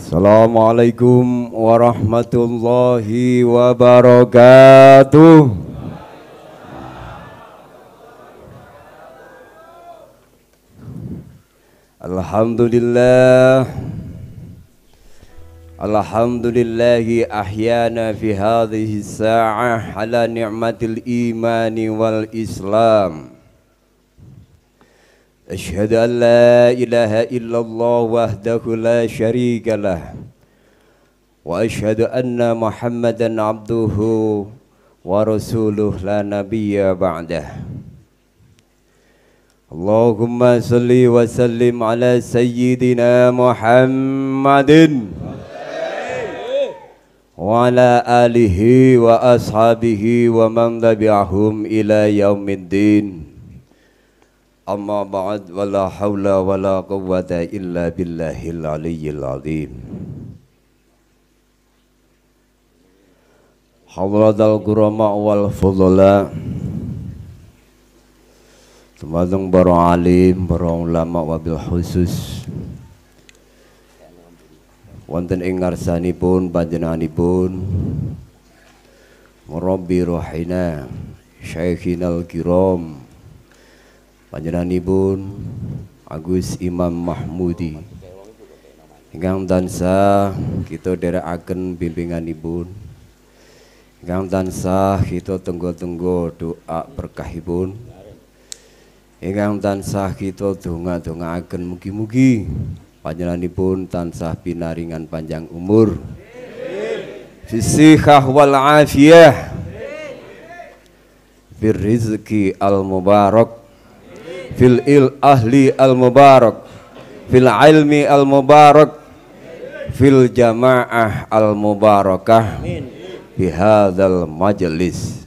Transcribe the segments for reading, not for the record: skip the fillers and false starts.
Assalamualaikum warahmatullahi wabarakatuh. Alhamdulillah. Alhamdulillahi ahyana fi hadhihi sa'ah ala ni'matil imani wal islam. Ashhadu an la ilaha illallah wahdahu la syarika lah. Wa ashhadu anna Muhammadan abduhu wa rasuluh la nabiyya ba'dah. Allahumma salli wa sallim ala sayyidina Muhammadin wa ala alihi wa ashabihi wa man tabi'ahum ila yaumiddin. Amma ba'd, wa la hawla wa la quwwata illa billahil aliyyil azim. Hadratal kurama wal fudhala, tumadung para alim, para ulama wabil khusus wonten ing ngarsanipun panjenenganipun murabbi rohina syekhinal kiram panjenenganipun Agus Imam Mahmudi ingkang tansah kita dherekaken bimbinganipun, ingkang tansah kita tenggo-tenggo doa berkahipun, ingkang tansah kita donga-dongaaken mugi-mugi panjenenganipun tansah pinaringan panjang umur, fisihah wal afiyah, fir rizki al mubarak, fil ahli al mubarak, fil ilmi al mubarak, fil jamaah al mubarakah, bihadzal majlis.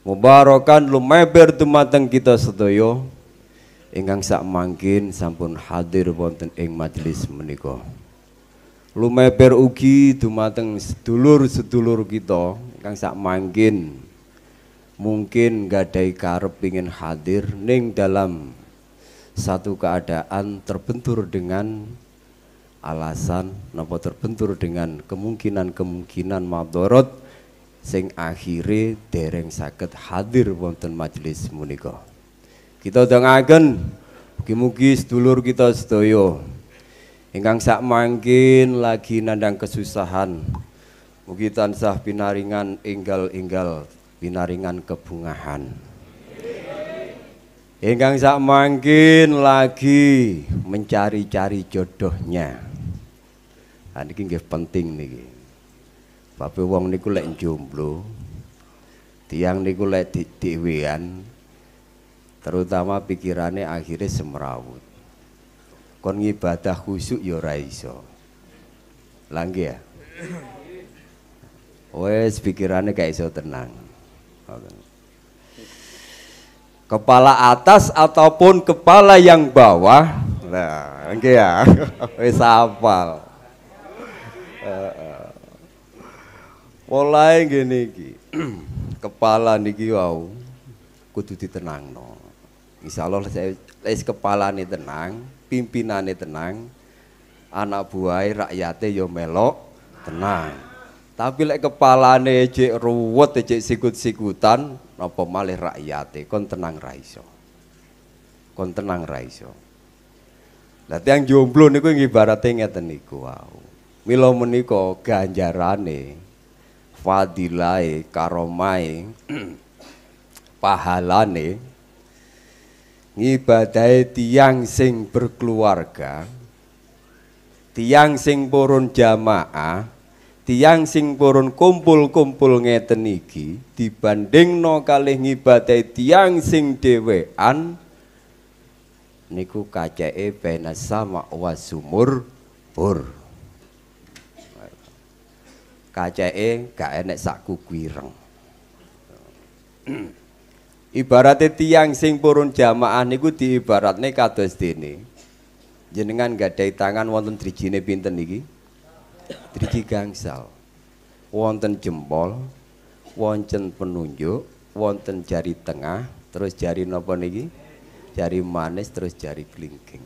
Mubarakan lumeber dumateng kita sedaya ingkang sak mangkin sampun hadir wonten ing majelis menika. Lumeber ugi dumateng sedulur-sedulur kita ingkang sak mangkin mungkin gadai karep ingin hadir ning dalam satu keadaan terbentur dengan alasan napa terbentur dengan kemungkinan madharat sing akhire dereng saged hadir wonten majelis menika. Kita dongaken mugi-mugi sedulur kita sedaya ingkang sak mangkin lagi nandang kesusahan mugi tansah pinaringan enggal-enggal pinaringan kebungahan. Ingkang sak mangkin lagi mencari-cari jodohnya. Nah, niki nggih penting niki. Bape wong niku lek jomblo, tiyang niku lek dhewean terutama pikirannya akhirnya semrawut. Kon ngibadah khusyuk ya ora iso. Langge ya. Wes pikirannya gak iso tenang. Kepala atas ataupun kepala yang bawah. Nah, nggih ya. Wis hafal. Mulai ngene iki. Kepala niki wau kudu ditenangno. Insyaallah les kepalane tenang, pimpinane tenang, anak buahe rakyate yo melok tenang. Tapi lek kepalane cek ruwet, cek sikut-sikutan, napa malih rakyate kon tenang ra iso. Kon tenang ra iso. Lah tiyang jomblo niku ibarate ngeten niku wau. Mila menika ganjarane, fadilahe, karomahe, pahalane ngibadahi tiyang sing berkeluarga, tiyang sing purun jamaah, tiyang sing purun kumpul-kumpul ngeten iki dibandingno kalih ngibadahi tiyang sing dhewean niku kaceke bena sama wa sumur bur. Kaceke gak enek sak kukwireng. Ibaratnya tiang sing purun jamaah niku diibaratne kados dene. Jenengan gadai tangan wonten drijine pinten niki? Driji gangsal. Wonten jempol, wonten penunjuk, wonten jari tengah, terus jari napa niki? Jari manis terus jari kelingking.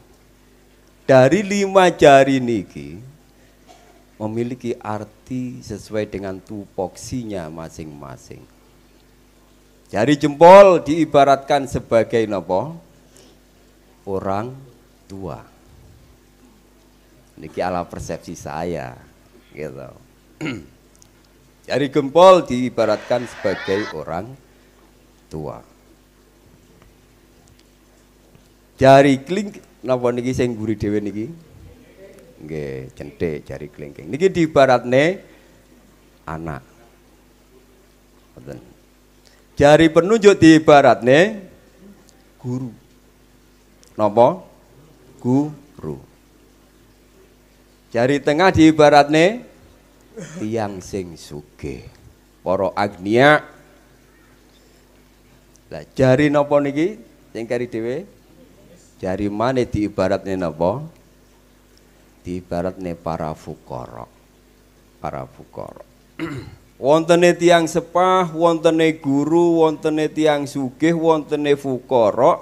Dari 5 jari niki memiliki arti sesuai dengan tupoksinya masing-masing. Jari jempol diibaratkan sebagai napa? Orang tua. Niki ala persepsi saya, gitu. Jari jempol diibaratkan sebagai orang tua. Jari klingking napa niki sing mburi dhewe niki? Nggih, centhik jari klingking. Niki diibaratne anak. Ngoten. Jari penunjuk diibaratne guru. Napa? Guru. Jari tengah diibaratne tiyang sing sugih. Para agniya. Lah jari napa niki sing kari dhewe? Jari maneh diibaratne napa? Diibaratne para fuqara. Para fuqara. Wontene tiyang sepah, wontene guru, wontene tiyang sugih, wontene fuqara,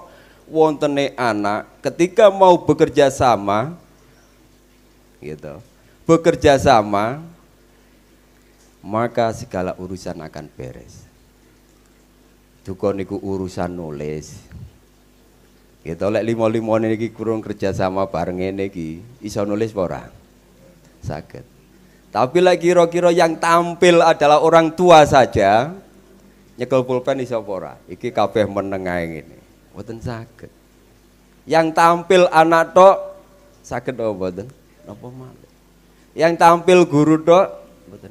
wontene anak, ketika mau bekerja sama, gitu, bekerja sama, maka segala urusan akan beres. Duka niku urusan nulis. Gitu, lek limo-limone niki kurang kerja sama bareng ngene iki, iso nulis apa ora? Saged. Tapi lagi kira-kira yang tampil adalah orang tua saja, nyekel pulpen iso apa ora? Iki kabeh meneng ae ngene. Mboten saged. Yang tampil anak tok saged apa mboten? Napa malih? Yang tampil guru tok mboten.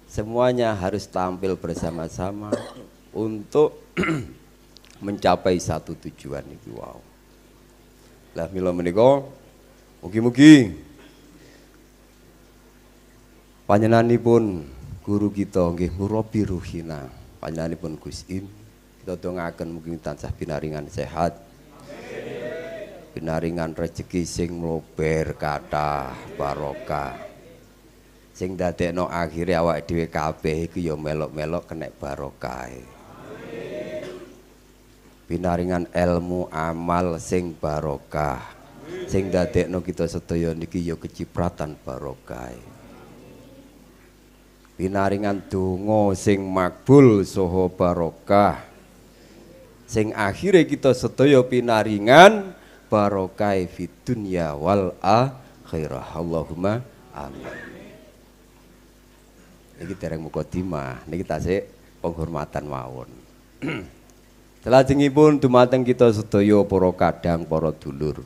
Semuanya harus tampil bersama-sama untuk mencapai satu tujuan iki wau. Lah mila menika mugi-mugi panjenenganipun guru kita nggih murabi ruhina, panjenenganipun Gus Im, kita dongaken mugi tansah pinaringan sehat, pinaringan rezeki sing mlober kathah barokah, sing dadekno akhire awake dhewe kabeh iku ya melok-melok kenek barokahe. Pinaringan ilmu amal sing barokah, sing dadekno kita sedaya niki ya kecipratan barokahe. Pinaringan donga sing makbul saha barokah, sing akhire kita sedaya pinaringan barokah fid dunya wal akhirah. Allahumma amin. Niki dereng mukadimah, niki tasih penghormatan mawon. Salajengipun dumateng kita sedaya para kadang, para dulur,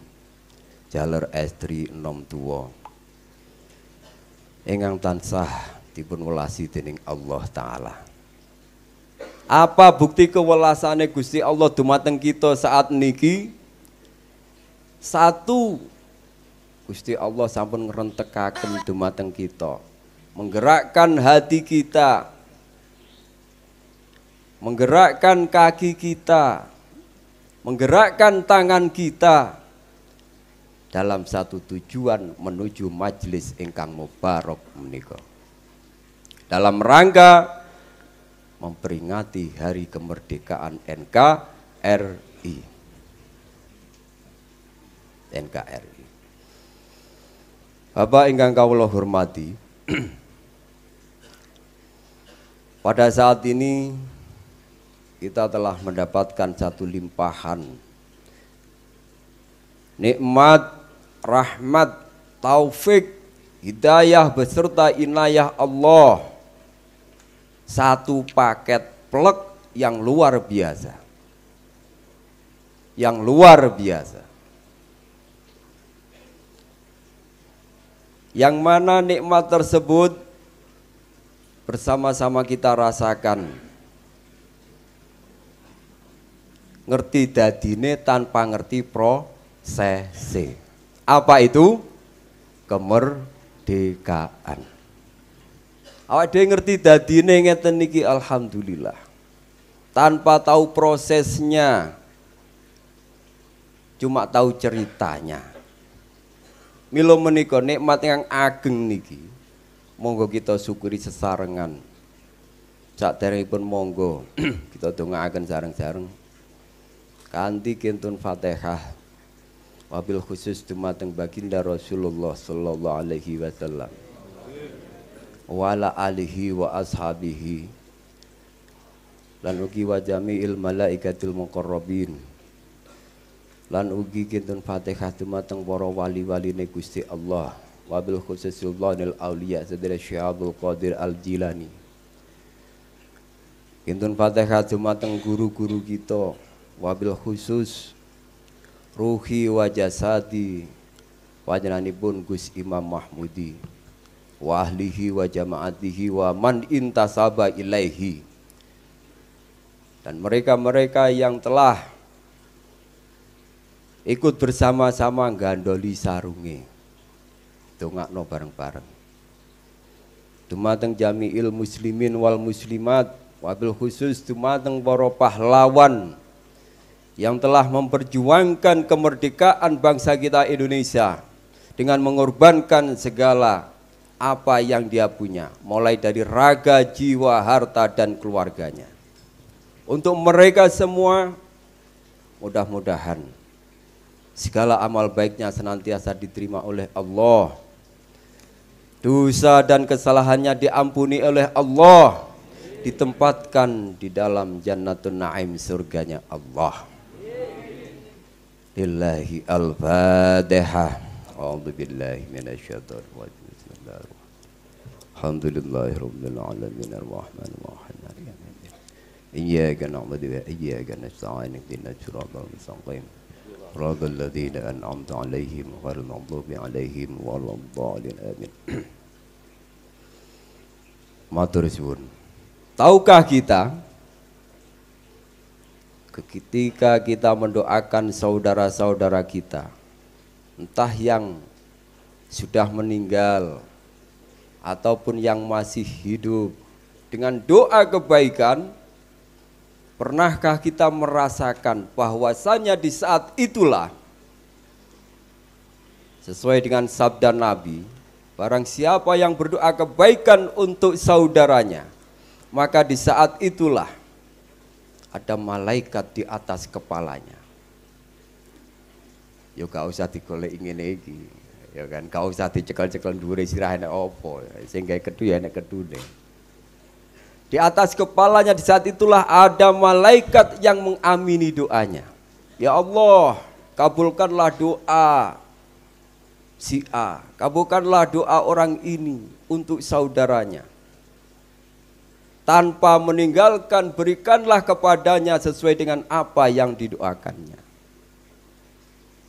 jaler estri enom tuwa ingkang tansah dipun welasi dening Allah Ta'ala. Apa bukti kewelasane Gusti Allah dumateng kita saat niki? Satu, Gusti Allah sampun ngrentekaken dumateng kita, menggerakkan hati kita, menggerakkan kaki kita, menggerakkan tangan kita dalam satu tujuan menuju majelis ingkang mubarak menika, dalam rangka memperingati hari kemerdekaan NKRI. NKRI. Bapak ingkang kawula hormati, pada saat ini kita telah mendapatkan satu limpahan nikmat, rahmat, taufik, hidayah beserta inayah Allah. Satu paket plek yang luar biasa. Yang luar biasa. Yang mana nikmat tersebut bersama-sama kita rasakan. Ngerti dadine tanpa ngerti prosese. Apa itu? Kemerdekaan. Awak dhewe ngerti dadine ngeten niki alhamdulillah. Tanpa tahu prosesnya, cuma tahu ceritanya. Mila menika nikmat yang ageng niki. Monggo kita syukuri sesarengan. Saderengipun monggo kita dongaaken sareng-sareng kanthi kintun Fatihah. wabil khusus dumateng baginda Rasulullah sallallahu alaihi wasallam wa ala alihi wa ashabihi lan ugi wa jami'il malaikatil muqarrabin lan ugi kinten Fatihah dumateng para wali-waline Gusti Allah wabil khusus sultanil auliya Sayyidina Syekh Abdul Qadir Al-Jilani kinten Fatihah dumateng guru-guru kita wabil khusus ruhi wa jasadi wajananipun Gus Imam Mahmudi wa ahlihi wa jamaatihi wa man intasaba ilaihi dan mereka-mereka yang telah ikut bersama-sama gandoli sarunge dongakno bareng-bareng dumateng jami'il muslimin wal muslimat wabil khusus dumateng para pahlawan yang telah memperjuangkan kemerdekaan bangsa kita Indonesia dengan mengorbankan segala apa yang dia punya, mulai dari raga, jiwa, harta, dan keluarganya. Untuk mereka semua, mudah-mudahan segala amal baiknya senantiasa diterima oleh Allah. Dosa dan kesalahannya diampuni oleh Allah, ditempatkan di dalam Jannatun Naim, surganya Allah. Lillahi al-Fatihah. A'udzu billahi minasyaitonir rajim. Bismillahirrahmanirrahim. Alhamdulillahirabbil alamin arrahmanir rahim. Iyyaka na'budu wa iyyaka nasta'in. Ihdinas siratal mustaqim. Shiratal ladzina an'amta 'alaihim ghairil maghdubi 'alaihim waladdallin. Amin. Matur suwun. Tahukah kita ketika kita mendoakan saudara-saudara kita, entah yang sudah meninggal ataupun yang masih hidup, dengan doa kebaikan, pernahkah kita merasakan bahwasanya di saat itulah, sesuai dengan sabda Nabi, barang siapa yang berdoa kebaikan untuk saudaranya, maka di saat itulah ada malaikat di atas kepalanya. Yo gak usah digolek ngene iki. Ya kan, gak usah dicekel-cekel dhuwure sirah enek apa, sing gawe kedhu ya enek kedune. Di atas kepalanya di saat itulah ada malaikat yang mengamini doanya. Ya Allah, kabulkanlah doa si A, kabulkanlah doa orang ini untuk saudaranya. Tanpa meninggalkan, berikanlah kepadanya sesuai dengan apa yang didoakannya.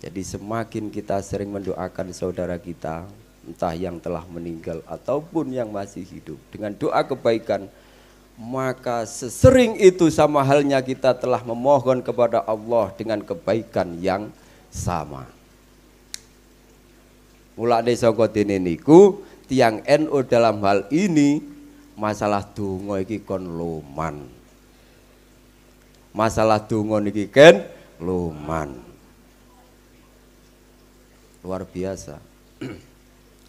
Jadi semakin kita sering mendoakan saudara kita, entah yang telah meninggal ataupun yang masih hidup, dengan doa kebaikan, maka sesering itu sama halnya kita telah memohon kepada Allah dengan kebaikan yang sama. Mulane saka dene niku tiyang NU dalam hal ini masalah donga iki kon loman. Masalah donga niki ken loman. Luar biasa.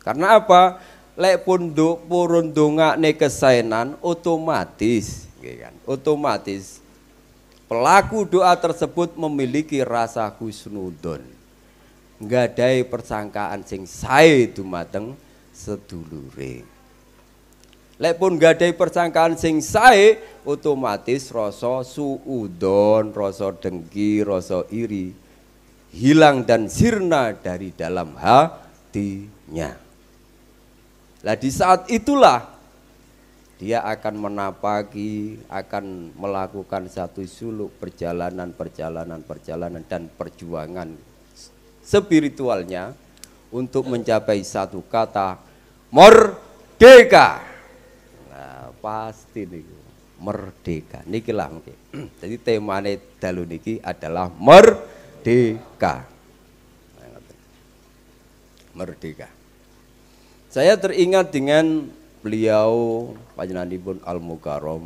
Karena apa? Lek purun dongakne kesaenan otomatis, kan? Otomatis pelaku doa tersebut memiliki rasa husnudon. Nggadahi persangkaan sing sae dumateng sedulure. Lek pun nggadahi persangkaan sing sae, otomatis rasa suudon, rasa dengki, rasa iri hilang dan sirna dari dalam hatinya. Lah di saat itulah dia akan menapaki, akan melakukan satu suluk perjalanan dan perjuangan spiritualnya untuk mencapai satu kata merdeka. Nah, pasti nih merdeka. Niki lah mungkin. Jadi temane dalu niki adalah merdeka. Merdeka. Saya teringat dengan beliau panjenenganipun Al-Mukarram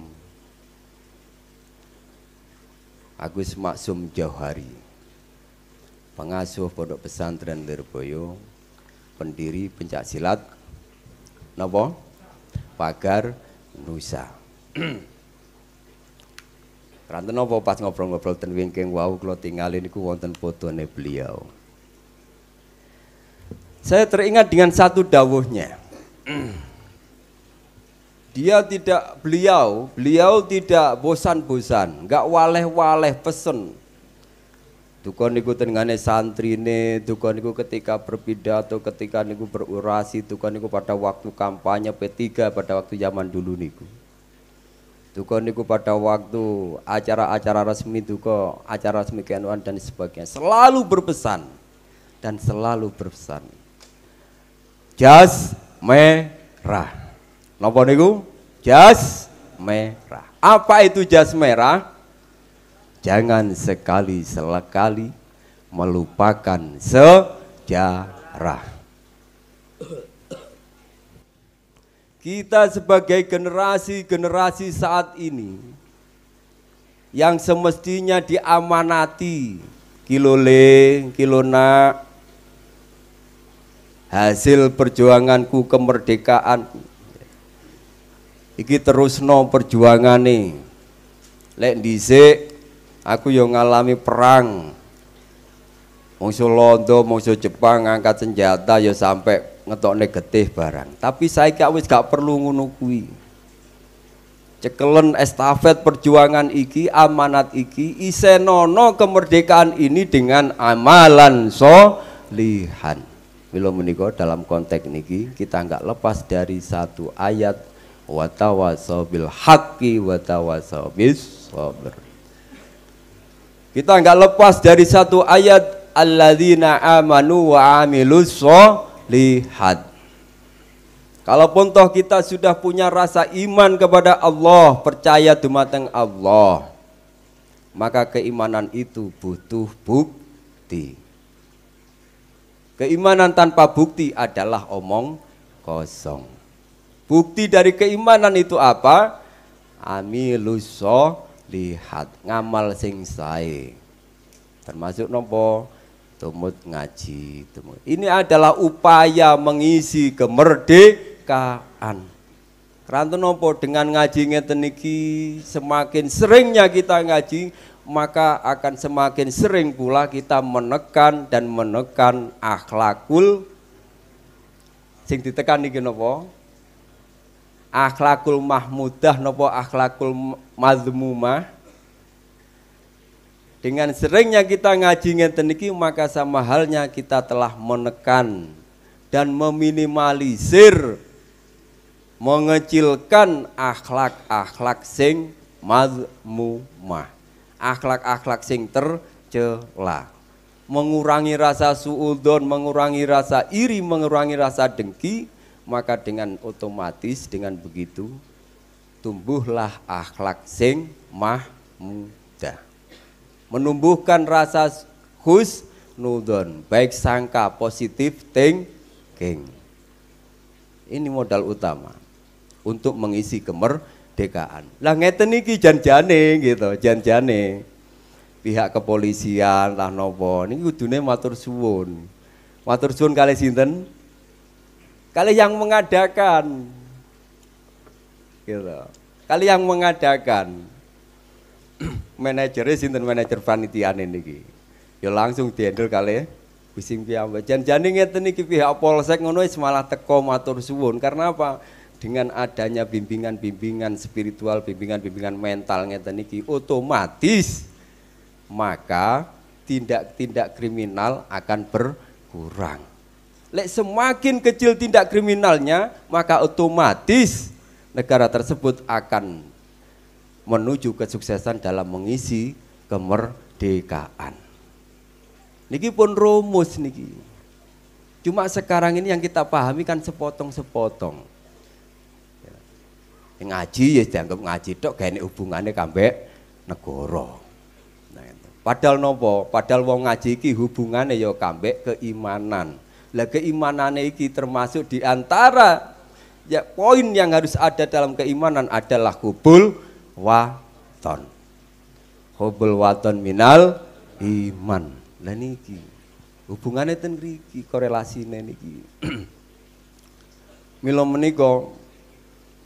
Agus Maksum Jauhari, pengasuh Pondok Pesantren Lirboyo, pendiri pencak silat napa? Pagar Nusa. Ranten napa pas ngobrol-ngobrol ten wingking wau kula tingali niku wonten fotone beliau. Saya teringat dengan satu dawuhnya. Beliau tidak bosan-bosan, enggak waleh-waleh pesen. Duka niku tengane santrine, duka niku ketika berpidato, ketika niku berorasi, duka niku pada waktu kampanye P3 pada waktu zaman dulu niku. Duka niku pada waktu acara-acara resmi, duka acara resmi keanuan dan sebagainya. Selalu berpesan dan selalu berpesan. Jas merah. Napa niku? Jas merah. Apa itu jas merah? Jangan sekali-sekali melupakan sejarah. Kita sebagai generasi saat ini yang semestinya diamanati kilole, kilona, hasil perjuanganku kemerdekaanku. Iki terusno perjuangane. Lek dhisik aku yo ngalami perang. Musuh Londo, musuh Jepang ngangkat senjata yo sampai ngetokne getih barang. Tapi saiki wis gak perlu ngono kuwi. Cekelen estafet perjuangan iki, amanat iki isenono kemerdekaan ini dengan amalan solihan. Mila menika dalam konteks niki kita enggak lepas dari satu ayat wa tawassaw bil haqqi wa tawassaw bis sabr. Kita enggak lepas dari satu ayat alladzina amanu wa amilus sholihat. Kalaupun toh kita sudah punya rasa iman kepada Allah, percaya dumateng Allah, maka keimanan itu butuh bukti. Keimanan tanpa bukti adalah omong kosong. Bukti dari keimanan itu apa? Amilus sholihat, ngamal sing sae. Termasuk nopo? Tumut ngaji. Ini adalah upaya mengisi kemerdekaan. Keranten nopo dengan ngaji ngeten iki, semakin seringnya kita ngaji, maka akan semakin sering pula kita menekan akhlakul sing ditekan niki nopo? Akhlakul mahmudah nopo akhlakul mazmumah. Dengan seringnya kita ngaji ngeten iki, maka sama halnya kita telah menekan dan meminimalisir, mengecilkan akhlak-akhlak sing mazmumah, akhlak-akhlak sing tercela, mengurangi rasa suudzon, mengurangi rasa iri, mengurangi rasa dengki. Maka dengan otomatis dengan begitu tumbuhlah akhlak sing mahmudah, menumbuhkan rasa husnudon, baik sangka, positif thinking. Ini modal utama untuk mengisi kemerdekaan. Lah ngeten iki janjane gitu, janjane pihak kepolisian lah nopo niki kudune matur suwun. Matur suwun kalih sinten? Kali yang mengadakan, gitu. Kali yang mengadakan, manajernya sinten manajer panitiaan ini, ya langsung dihandle kali bising piyambak. Janjane ngeten iki pihak polsek ngono wis malah teko matur suwun. Karena apa? Dengan adanya bimbingan-bimbingan spiritual, bimbingan-bimbingan mental ngeten iki, otomatis maka tindak-tindak kriminal akan berkurang. Lek semakin kecil tindak kriminalnya, maka otomatis negara tersebut akan menuju kesuksesan dalam mengisi kemerdekaan. Niki pun rumus niki. Cuma sekarang ini yang kita pahami kan sepotong-sepotong. Ngaji ya dianggap ngaji tok gane hubungannya kambek negara. Nah, padahal nopo? Padahal wong ngaji iki hubungannya ya kambek keimanan. Lah keimanane iki termasuk diantara ya poin yang harus ada dalam keimanan adalah hubul waton. Hubul waton minal iman. Lah niki hubungannya ten mriki, korelasine niki. Mila menika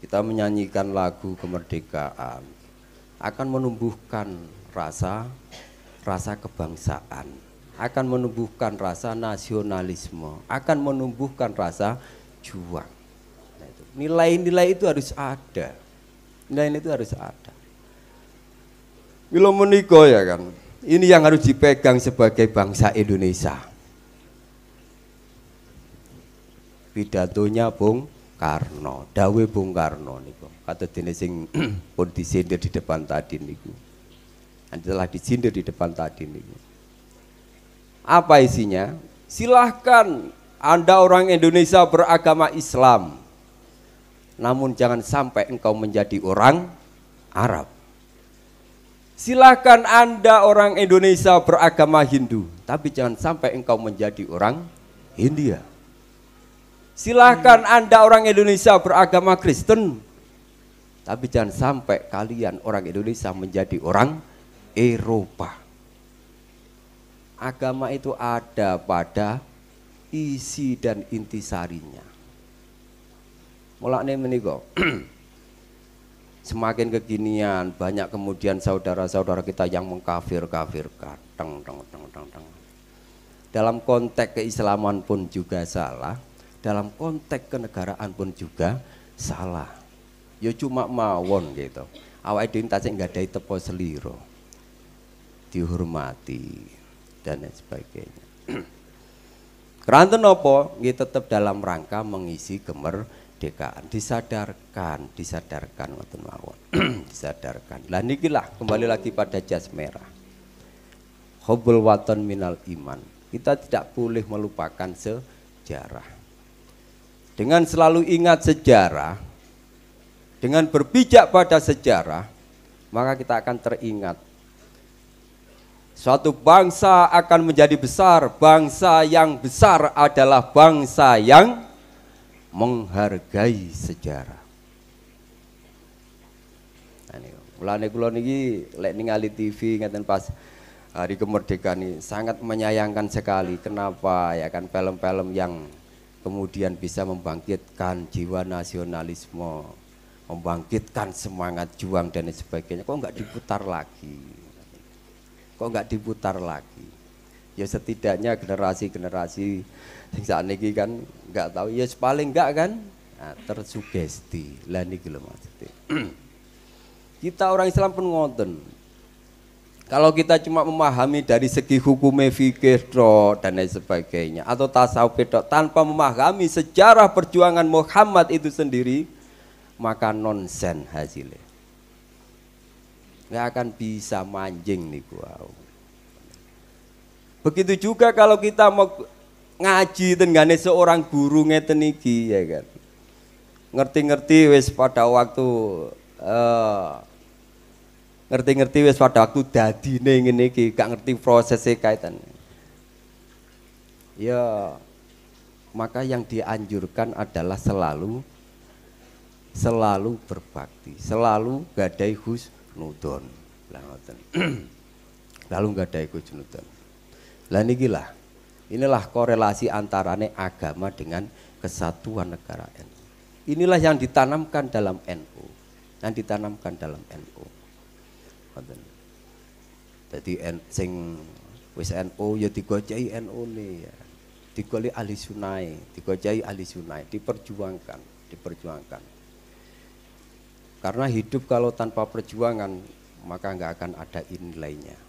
kita menyanyikan lagu kemerdekaan akan menumbuhkan rasa kebangsaan. akan menumbuhkan rasa nasionalisme, akan menumbuhkan rasa juang. Nah, nilai-nilai itu harus ada. Nilai itu harus ada. Mila menika ya kan. Ini yang harus dipegang sebagai bangsa Indonesia. Pidatonya Bung Karno, dawe Bung Karno niku. Kata dene sing pun disindir di depan tadi niku. Telah disindir di depan tadi niku. Apa isinya? Silahkan Anda orang Indonesia beragama Islam. Namun jangan sampai engkau menjadi orang Arab. Silahkan Anda orang Indonesia beragama Hindu, tapi jangan sampai engkau menjadi orang India. Silahkan Anda orang Indonesia beragama Kristen, tapi jangan sampai kalian orang Indonesia menjadi orang Eropa. Agama itu ada pada isi dan intisarinya. Mulane menika semakin kekinian banyak kemudian saudara-saudara kita yang mengkafir-kafirkan. Dalam konteks keislaman pun juga salah, dalam konteks kenegaraan pun juga salah. Ya cuma mawon gitu. Awake dhewe tasik nggadahi tepo seliro. Dihormati dan lain sebagainya. Keranten apa? Nggih tetap dalam rangka mengisi kemerdekaan, disadarkan ngoten mawon. Disadarkan. Lah nikilah kembali lagi pada jas merah. Hubbul watan minal iman. Kita tidak boleh melupakan sejarah. Dengan selalu ingat sejarah, dengan berpijak pada sejarah, maka kita akan teringat. Suatu bangsa akan menjadi besar. Bangsa yang besar adalah bangsa yang menghargai sejarah. Mulane kula niki lek ningali TV ngaten pas hari kemerdekaan ini sangat menyayangkan sekali. Kenapa ya kan film-film yang kemudian bisa membangkitkan jiwa nasionalisme, membangkitkan semangat juang dan sebagainya, kok enggak diputar lagi? Kok enggak diputar lagi? Ya setidaknya generasi-generasi sing sakniki kan enggak tahu, ya paling enggak kan tersugesti. Lah niki lho maksudnya. Kita orang Islam pun ngoten. Kalau kita cuma memahami dari segi hukum fikih dan lain sebagainya atau tasawuf tanpa memahami sejarah perjuangan Muhammad itu sendiri, maka nonsen hasilnya. Nggak akan bisa manjing nih wow. Begitu juga kalau kita mau ngaji tenggane seorang guru ngeten iki ya kan. Ngerti-ngerti wis pada waktu ngerti-ngerti wis pada waktu dadine ngene iki, gak ngerti prosesnya kaitan. Ya, maka yang dianjurkan adalah selalu berbakti, selalu gadai husnudon. Lah ngoten. Lalu gadai husnudon. Lah niki lah. Inilah korelasi antarane agama dengan kesatuan negara NU. Inilah yang ditanamkan dalam NU. Yang ditanamkan dalam NU. Jadi sing wis NU ya digojai NU nih ya. Digoli ahli sunai, digojai ahli sunai, diperjuangkan. Karena hidup kalau tanpa perjuangan maka nggak akan ada nilainya.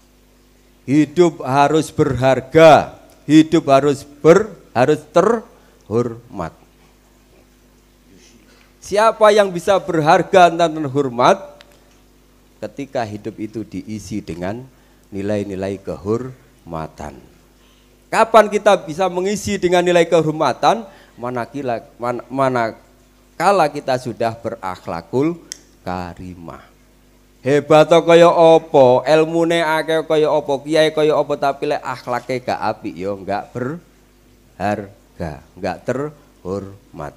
Hidup harus berharga, hidup harus terhormat. Siapa yang bisa berharga dan terhormat? Ketika hidup itu diisi dengan nilai-nilai kehormatan. Kapan kita bisa mengisi dengan nilai kehormatan? Manakala kita sudah berakhlakul karimah. Hebat kaya apa, ilmune akeh kaya apa, kiai kaya apa, tapi lek akhlake gak apik ya enggak berharga, enggak terhormat.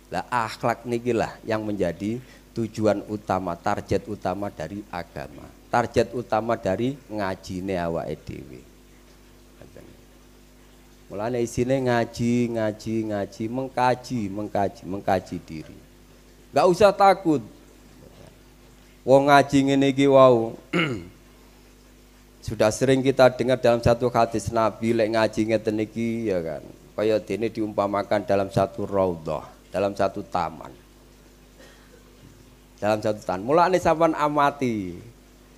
Lah akhlak niki lah yang menjadi tujuan utama, target utama dari agama, target utama dari ngajine awake dhewe. Mulane isine ngaji, mengkaji diri. Enggak usah takut. Wong ngaji ngene iki wau. Sudah sering kita dengar dalam satu hadis Nabi lek ngaji ngeten iki ya kan. Kaya dene diumpamakan dalam satu raudhah, dalam satu taman. Dalam satu taman. Mulane sampean amati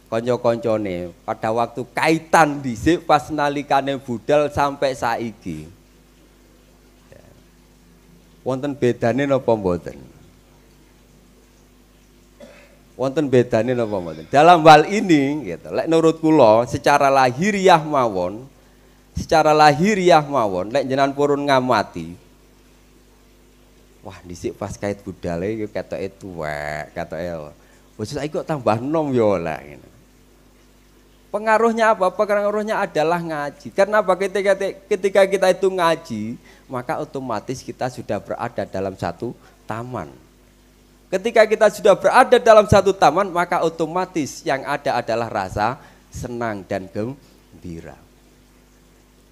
kanca-kancane pada waktu kaitan dhisik pas nalikane budal sampai saiki. Ya. Wonten bedane napa mboten? Wonten bedane napa mboten? Dalam hal ini gitu, lek nurut kula secara lahiriah mawon, lek jenengan purun ngamati. Wah, dhisik pas kait budale yo ketoke tuwek, ketoke. Wis saiki kok tambah nom yo lah ngene. Pengaruhnya apa? Pengaruhnya adalah ngaji. Karena apa? Ketika kita itu ngaji, maka otomatis kita sudah berada dalam satu taman. Ketika kita sudah berada dalam satu taman, maka otomatis yang ada adalah rasa senang dan gembira.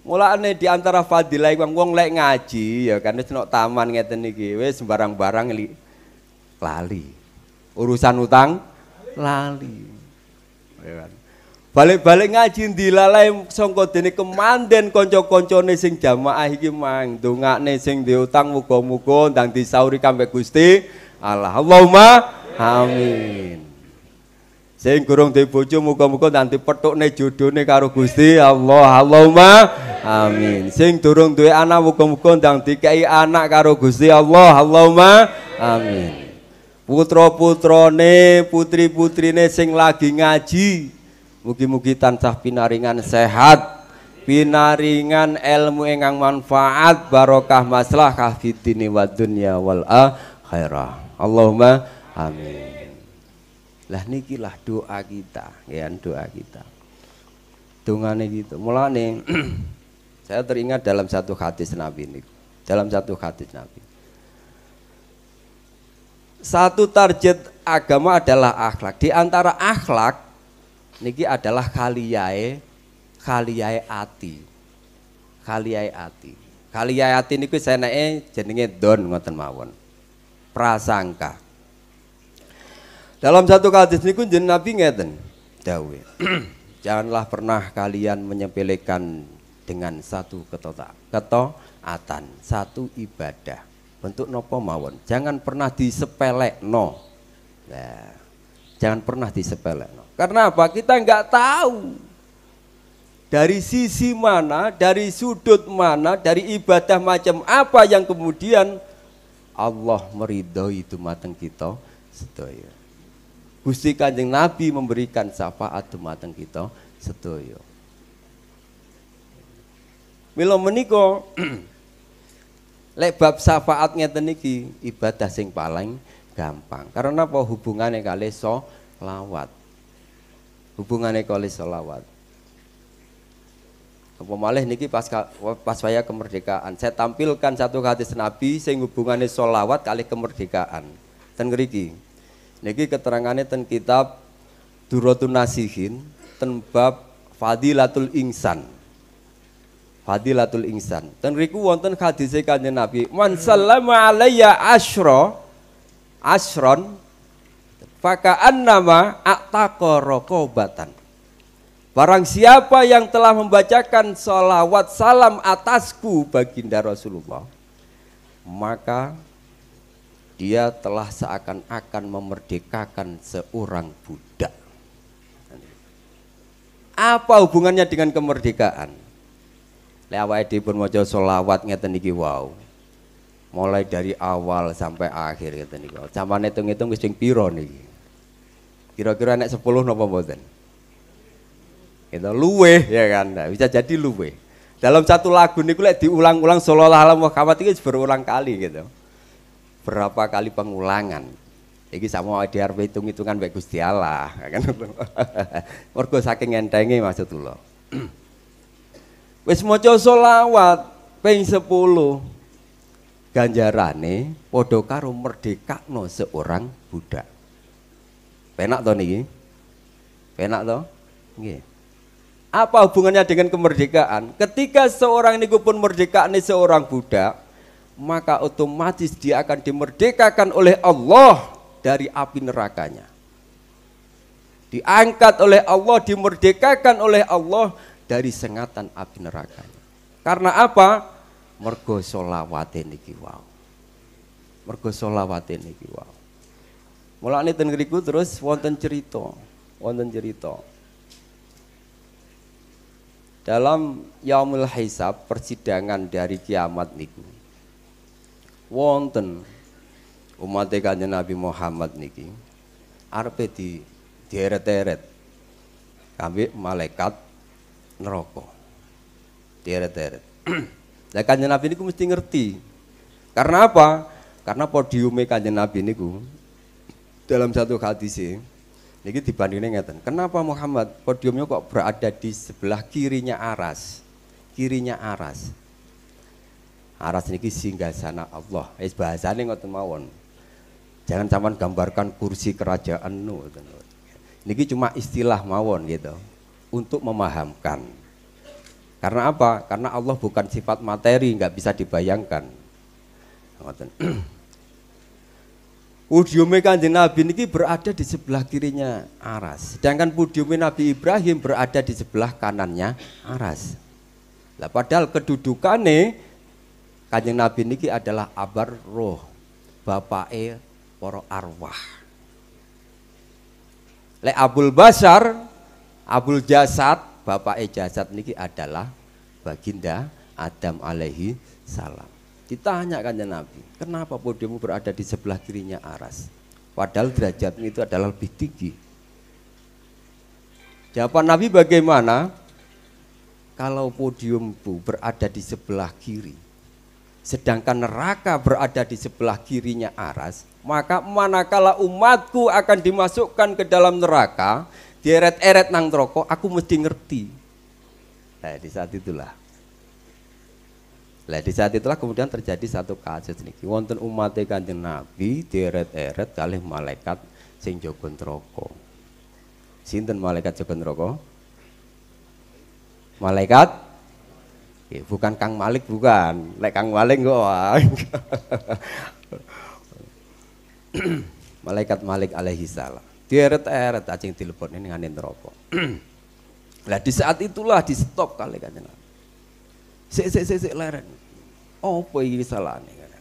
Mulane di antara fadilah wong lek ngaji ya kan wis nek taman ngeten iki wis sembarang-barang lali. Urusan utang lali. Ya kan. Balik-balik ngaji dilalai sangka dene kemanden kanca-kancane sing jamaah iki mang ndongakne sing diutang muga-muga ndang disauri kambek Gusti Allah. Allahumma amin. Sing gurung duwe bojo muga-muga nanti petukne jodhone karo Gusti Allah. Allahumma amin. Sing durung duwe anak muga-muga ndang dikai anak karo Gusti Allah. Allahumma amin. Putra-putrane, putri-putrine sing lagi ngaji mugi-mugi tansah pinaringan sehat, pinaringan ilmu ingkang manfaat, barokah maslahah fid dini wad dunya wal akhirah. Allahumma amin. Lah nikilah doa kita, ya doa kita. Dungane gitu. Mulane saya teringat dalam satu hadis Nabi ini. Dalam satu hadis Nabi. Satu target agama adalah akhlak. Di antara akhlak niki adalah kaliyae ati. Kaliyae ati. Kaliyae ati niku seneke jenenge don ngoten mawon. Prasangka. Dalam satu hadis niku jeneng Nabi ngeten dawuh. Janganlah pernah kalian menyepelekan dengan satu ketaatan, satu ibadah. Bentuk nopo mawon. Jangan pernah disepelekno. Nah, jangan pernah disepelekno. Karena apa? Kita enggak tahu dari sisi mana, dari sudut mana, dari ibadah macam apa yang kemudian Allah meridhoi dumateng kita sedaya. Gusti Kanjeng Nabi memberikan syafaat dumateng kita sedaya. Mila menika lek bab syafaat ngeten iki ibadah sing paling gampang. Karena apa hubungannya kali sholawat. Hubungannya kali sholawat. Apa malih niki pas saya kemerdekaan. Saya tampilkan satu hadis Nabi sing hubungannya sholawat kali kemerdekaan. Ten ngriki. Niki keterangannya ten kitab Durratun Nasihin ten bab Fadilatul Insan. Fadilatul Insan. Ten riku wonten hadis Kanjeng Nabi, "Man sallama alayya asron faka'annama a'taqa raqabatan." Barang siapa yang telah membacakan sholawat salam atasku baginda Rasulullah, maka dia telah seakan-akan memerdekakan seorang budak. Apa hubungannya dengan kemerdekaan? Lek awake dipun maca selawat ngeten iki wau. Mulai dari awal sampai akhir ngeten iki. Sampeyan hitung-hitung wis ping pira niki? Kira-kira nek 10 napa mboten? Itu luweh ya kan. Nah, bisa jadi luweh. Dalam satu lagu niku lek diulang-ulang sallallahu alaihi wasallam iki berulang kali gitu. Berapa kali pengulangan? Iki sama di arep hitung-hitungan mbek Gusti Allah, kan. Mergo saking entenge maksudullah. Wis maca selawat ping 10. Ganjarane padha karo merdekakno seorang budak. Penak to niki? Penak to? Nggih. Apa hubungannya dengan kemerdekaan? Ketika seorang niku pun merdekakne seorang budak, maka otomatis dia akan dimerdekakan oleh Allah dari api nerakanya. diangkat oleh Allah, dimerdekakan oleh Allah dari sengatan api neraka. Karena apa? Mergo sholawate niki wau. Mergo sholawate niki wau. Mulane ten ngriku terus wonten cerita. Dalam yaumul hisab, persidangan dari kiamat niku. Wonten umat Kanjeng Nabi Muhammad niki arepe dieret-eret kambek malaikat neraka. Dieret-eret. Lah Kanjeng Nabi niku mesti ngerti. Karena apa? Karena podiume Kanjeng Nabi niku dalam satu hadis niki dibandingnya ngeten. Kenapa Muhammad podiumnya kok berada di sebelah kirinya Aras? Kirinya Aras. Aras niki singgasana Allah. Wis bahasane ngoten mawon. Jangan sampean gambarkan kursi kerajaan ngoten. Niki cuma istilah mawon gitu untuk memahamkan. Karena apa? Karena Allah bukan sifat materi, nggak bisa dibayangkan. Ngoten. Podiume Kanjeng Nabi niki berada di sebelah kirinya Aras. Sedangkan podiume Nabi Ibrahim berada di sebelah kanannya Aras. Lah padahal kedudukane Kanjeng Nabi niki adalah abar roh, bapake para arwah. Lek Abul Basar, Abul Jasad, bapake jasad niki adalah baginda Adam alaihi salam. Ditanya Kanjeng Nabi, kenapa podiummu berada di sebelah kirinya Aras? Padahal derajatnya itu adalah lebih tinggi. Jawaban Nabi bagaimana? Kalau podiumku berada di sebelah kiri, sedangkan neraka berada di sebelah kirinya Aras, maka manakala umatku akan dimasukkan ke dalam neraka, dieret-eret nang neraka, aku mesti ngerti. Nah, di saat itulah kemudian terjadi satu kasus niki. Wonten umat Kanjeng Nabi dieret-eret kalih malaikat sing jaga neraka. Sinten malaikat jaga neraka? Malaikat bukan Kang Malik, bukan. Lek Kang Malik kok. Malaikat Malik alaihi salam. Dieret-eret ajeng dilebokne ning neraka. Lah di saat itulah di stop kali Kanjeng Nabi. Sik leren. Apa iki salahane kan?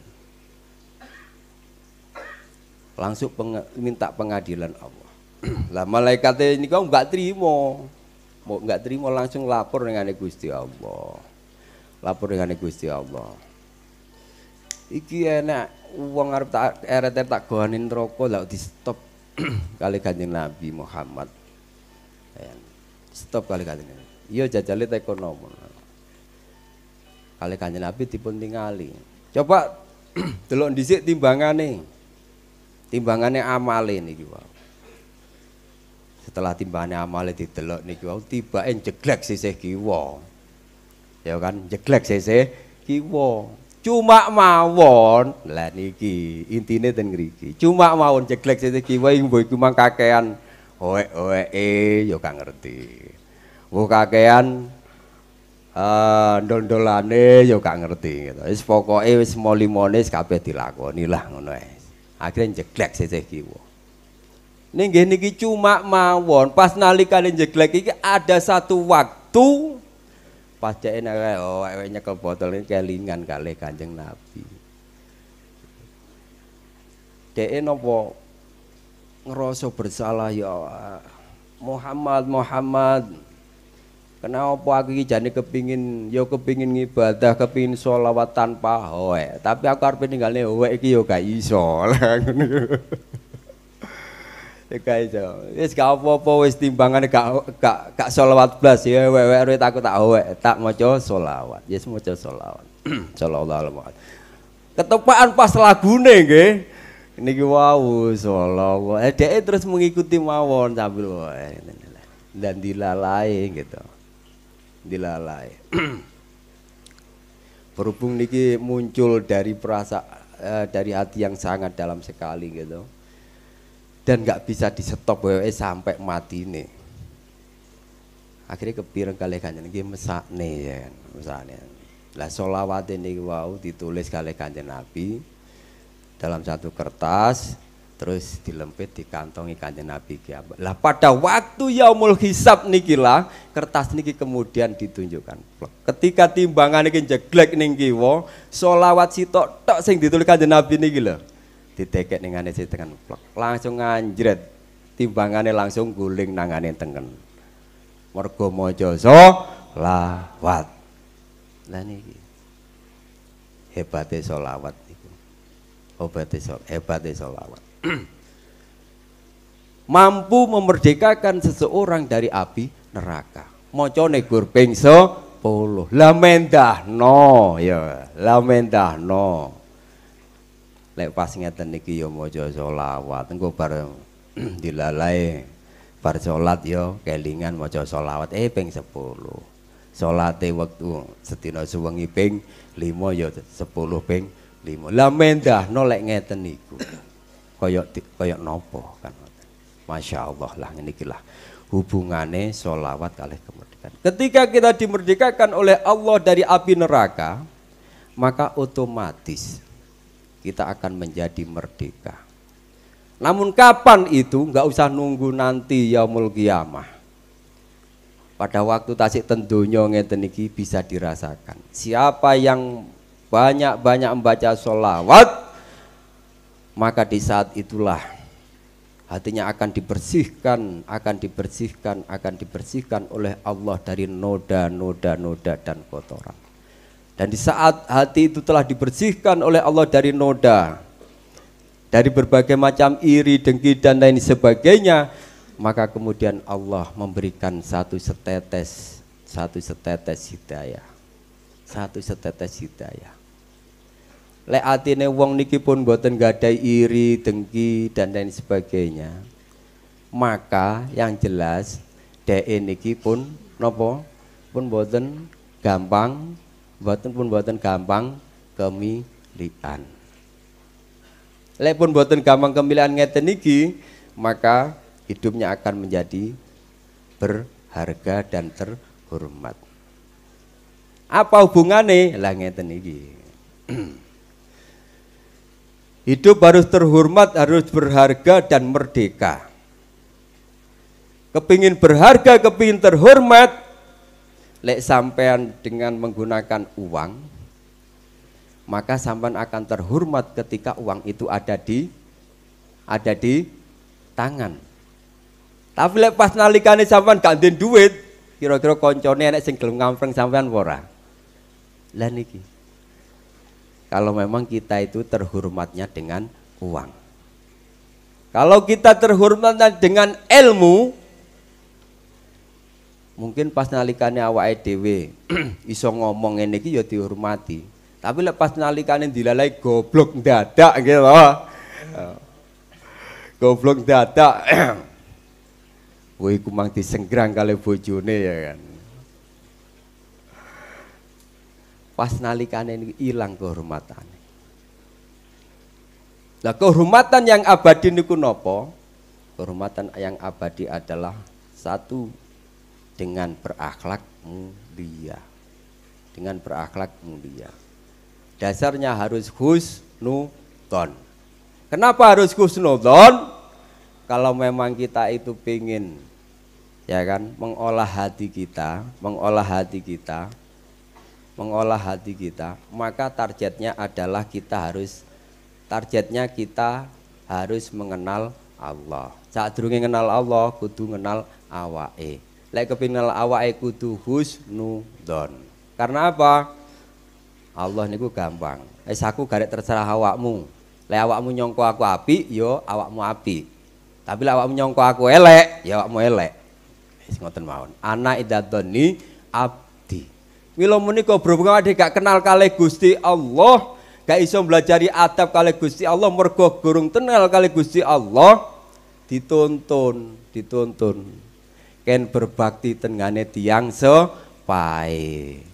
Langsung minta pengadilan Allah. Lah malaikate ini kok enggak terima. Mau enggak terima langsung lapor dengan Gusti Allah. Lapor dengan Gusti Allah. Iki enak wong arep tak eret tak gohanin neraka lha di stop kali Kanjeng Nabi Muhammad. Stop kali Kanjeng. Iya jajale ekonomi. Kali Kanjeng Nabi dipun tingali. Coba delok dhisik timbangane. Timbangane amale niki wae. Setelah timbangane amale didelok niki wae tibake jeglek sisih kiwa. Ya kan jeglek sisih kiwa. Cuma mawon lah niki intine ten ngriki. Cuma mawon jeglek sisih kiwa mbok iku mang kakean oek-oeke ya gak ngerti. Mbok kakean ndol-ndolane ya gak ngerti gitu. Wis pokoke wis molimone kabeh dilakoni lah ngono ae. Akhire jeglek sisih kiwa. Ning nggih niki cuma mawon pas nalikane jeglek iki ada satu waktu pas jeke nyekel botol ini kelingan kalih Kanjeng Nabi. Deke napa ngerasa bersalah ya Muhammad. Kenapa aku iki jane kepingin ngibadah, kepingin sholawat tanpa hoek. Tapi aku arep ninggalne hoek iki ya gak iso. Ya gak iso. Wis gak apa-apa wis timbangane gak sholawat blas ya wewek aku tak hoek, tak maca sholawat. Yes maca sholawat. Sallallahu alaihi wasallam. Ketepaan pas lagune nggih. Niki wau sholawat. Dhek terus mengikuti mawon sambil wae. Dan dilalai gitu. Dilalai. Berhubung niki muncul dari dari hati yang sangat dalam sekali gitu. Dan nggak bisa di stop sampai mati nih. Akhirnya kepireng kali Kanjeng niki mesakne ya kan, mesakne. Lah sholawat niki wau ditulis kali Kanjeng Nabi dalam satu kertas, terus dilempit dikantongi Kanjeng Nabi kiamat. Lah pada waktu yaumul hisab niki lah kertas niki kemudian ditunjukkan. Ketika timbangan niki jeglek ning kiwa, selawat sitok tok sing ditulis Kanjeng Nabi niki lho. Ditekek ning ngane tengen plek. Langsung anjret. Timbangane langsung guling nangane tengen. Mergo maca selawat. Lah niki hebate selawat niku. Hebate selawat. Mampu memerdekakan seseorang dari api neraka. Macane gur ping 10. Lah mendahno ya, lah mendahno. Lek pas ngeten niki ya maca selawat, engko bar dilalai bar salat ya kelingan maca selawat ping 10. Salate wektu sedina suwengi ping 5 ya 10 ping 5. Lah mendahno lek ngeten niku. Kaya napa kan. Masya Allah lah niki lah hubungane sholawat kalih kemerdekaan. Ketika kita dimerdekakan oleh Allah dari api neraka, maka otomatis kita akan menjadi merdeka. Namun kapan itu? Nggak usah nunggu nanti yaumul qiyamah. Pada waktu tasik tentunya ngeten iki bisa dirasakan. Siapa yang banyak-banyak membaca sholawat, maka di saat itulah hatinya akan dibersihkan oleh Allah dari noda dan kotoran. Dan di saat hati itu telah dibersihkan oleh Allah dari noda, dari berbagai macam iri, dengki dan lain sebagainya, maka kemudian Allah memberikan satu setetes hidayah. Satu setetes hidayah. Lek atine wong niki pun boten gadai iri, dengki dan lain sebagainya. Maka yang jelas dhek niki pun napa? Pun boten gampang, boten gampang kemilikan. Lek pun boten gampang kemilikan ngeten niki, maka hidupnya akan menjadi berharga dan terhormat. Apa hubungannya? Lah ngeten iki. Hidup harus terhormat, harus berharga dan merdeka. Kepingin berharga, kepingin terhormat, lek sampean dengan menggunakan uang, maka sampean akan terhormat ketika uang itu ada di tangan. Tapi lek pas nalikane sampean gak ndek duit, kira-kira koncone enek sing gelem ngampreng sampean ora? Lah niki. Kalau memang kita itu terhormatnya dengan uang. Kalau kita terhormatnya dengan ilmu, mungkin pas nalikane awake dhewe iso ngomong ngene iki ya dihormati. Tapi lepas nalikane dilalai goblok dadak gitu loh. Goblok dadak. Woi ku mang disenggrang kali bojone ya kan. Pas nalikane ini hilang kehormatane. Lah kehormatan yang abadi niku napa? Kehormatan yang abadi adalah satu dengan berakhlak mulia. Dengan berakhlak mulia. Dasarnya harus husnudon. Kenapa harus husnudon? Kalau memang kita itu pingin ya kan mengolah hati kita, maka targetnya kita harus mengenal Allah. Saat durunge kenal Allah kudu kenal awake. Lek kepengin kenal awake kudu husnudon. Karena apa? Allah niku gampang. Wis aku garek terserah awakmu. Lek awakmu nyangka aku apik, ya awakmu apik. Tapi lek awakmu nyangka aku elek, ya awakmu elek. Wis ngoten mawon. Ana idadzoni mila menika berhubung awake gak kenal kalih Gusti Allah, gak iso belajari adab kalih Gusti Allah, mergo gurung kenal kalih Gusti Allah, dituntun. Ken berbakti tengane tiyang sepae.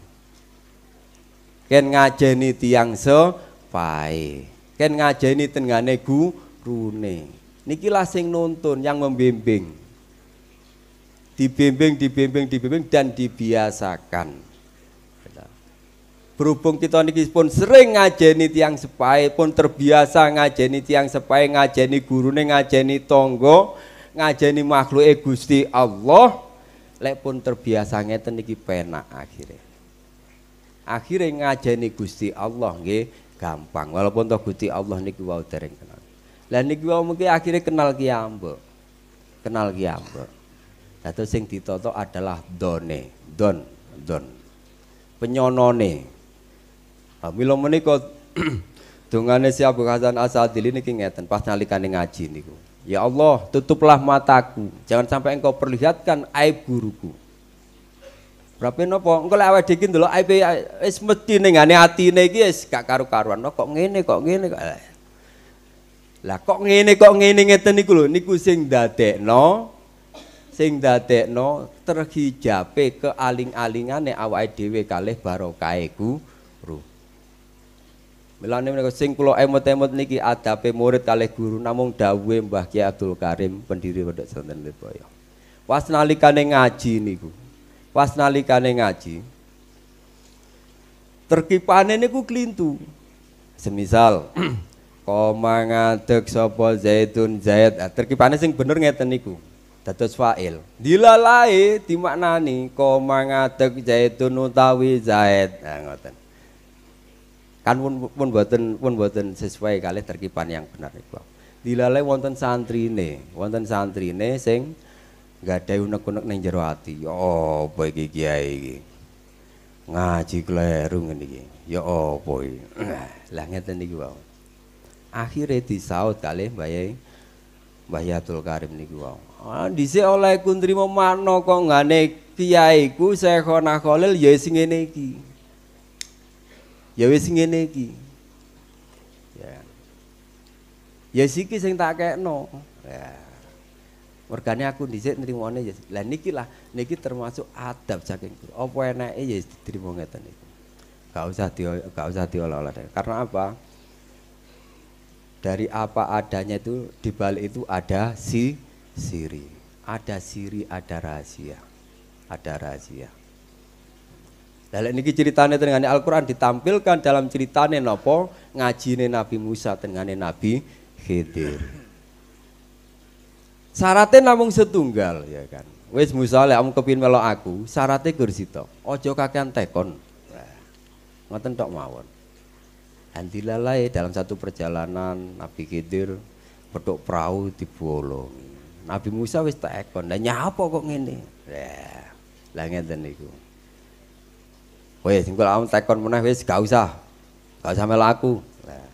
Ken ngajeni tiyang sepae. Ken ngajeni tengane gurune. Niki lah sing nuntun, yang membimbing. Dibimbing dan dibiasakan. Berhubung kita niki pun sering ngajeni tiang sepahe, pun terbiasa ngajeni tiang sepahe, ngajeni gurune, ngajeni tonggo, ngajeni makhluke Gusti Allah, lek pun terbiasa ngeten niki penak akhirnya. Akhirnya ngajeni Gusti Allah nggih gampang, walaupun toh Gusti Allah niki wau dereng kenal. Lah niki wau mungkin akhirnya kenal ki ambek. Kenal ki ambek. Dados sing ditata adalah done, don. Penyonone. Mila menika dongane si Abu Hasan Asadili niki ngeten pas nalikane ngaji niku. Ya Allah, tutuplah mataku, jangan sampai engkau perlihatkan aib guruku. Berapa napa? Engko lek awake dhewe ndelok aibe wis mesti ning ngane atine iki wis gak karu-karuan. Kok ngene kok. Lah kok ngene ngeten niku lho, niku sing dadekno terhijabe kealing-alingane awake dhewe kalih barokahe guru. Milane menika sing kula emot-emot niki adabe murid kalih guru namung dawuhe Mbah Ki Abdul Karim pendiri Pondok Pesantren Lirboyo. Pas nalikane ngaji niku. Terkipane niku klintu. Semisal koma ngadeg sapa Zaidun Zaid. Terkipane sing bener ngeten niku. Dados fa'il. Dilalae dimaknani koma ngadeg Zaidun utawi Zaid. Nah ngoten. Kan pun boten sesuai kalih terkipan yang benar niku. Dilalai wonten santrine sing nggadahi unek-unek ning jero ati. Ya apa iki kiai iki? Ngaji kleru ngene iki. Ya apa iki? Lah ngeten niki wae. Akhire disaut kalih Mbah Abdul Karim niku wae. Dhisik oleh ku nrimo makna kok ngane kiaiku Syekhona Khalil ya sing ngene iki. Ya wis ngene iki. Ya siki sing tak kekno. Ya. Mergane aku dhisik nrimone ya. Lah niki termasuk adab saking guru. Apa enake ya diterima ngeten niku. Gak usah diolah-olah. Karena apa? Dari apa adanya itu di balik itu ada siri. Ada siri, ada rahasia. Ada rahasia. Lah niki ceritane tengene Al-Qur'an ditampilkan dalam ceritane napa ngajine Nabi Musa tengene Nabi Khidir. Syaratnya namung setunggal ya kan. Wis Musa lek kamu kepin melok aku, syaratnya gur sito. Aja kakean tekon. Ngoten tok mawon. Andilalai dalam satu perjalanan Nabi Khidir pedhok perahu dibolongi. Nabi Musa wis tekon, lah nyapa kok ngene? Lah ngeten niku. Wes, engko awak tekon meneh wis gak usah melok aku. Lah.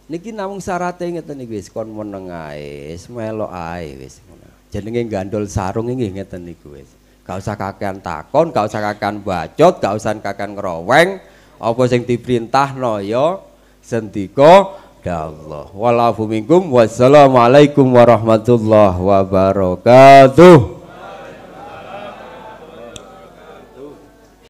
Niki namung syarate ngeten iki wis kon meneng ae, wis melok ae wis ngono. Jenenge gandol sarung iki ngeten niku wis. Gak usah kakean takon, gak usah kakean bacot, gak usah kakean ngroweng. Apa sing diperintahno ya sendika Allah. Wallahu minkum. Wassalamualaikum warahmatullahi wabarakatuh.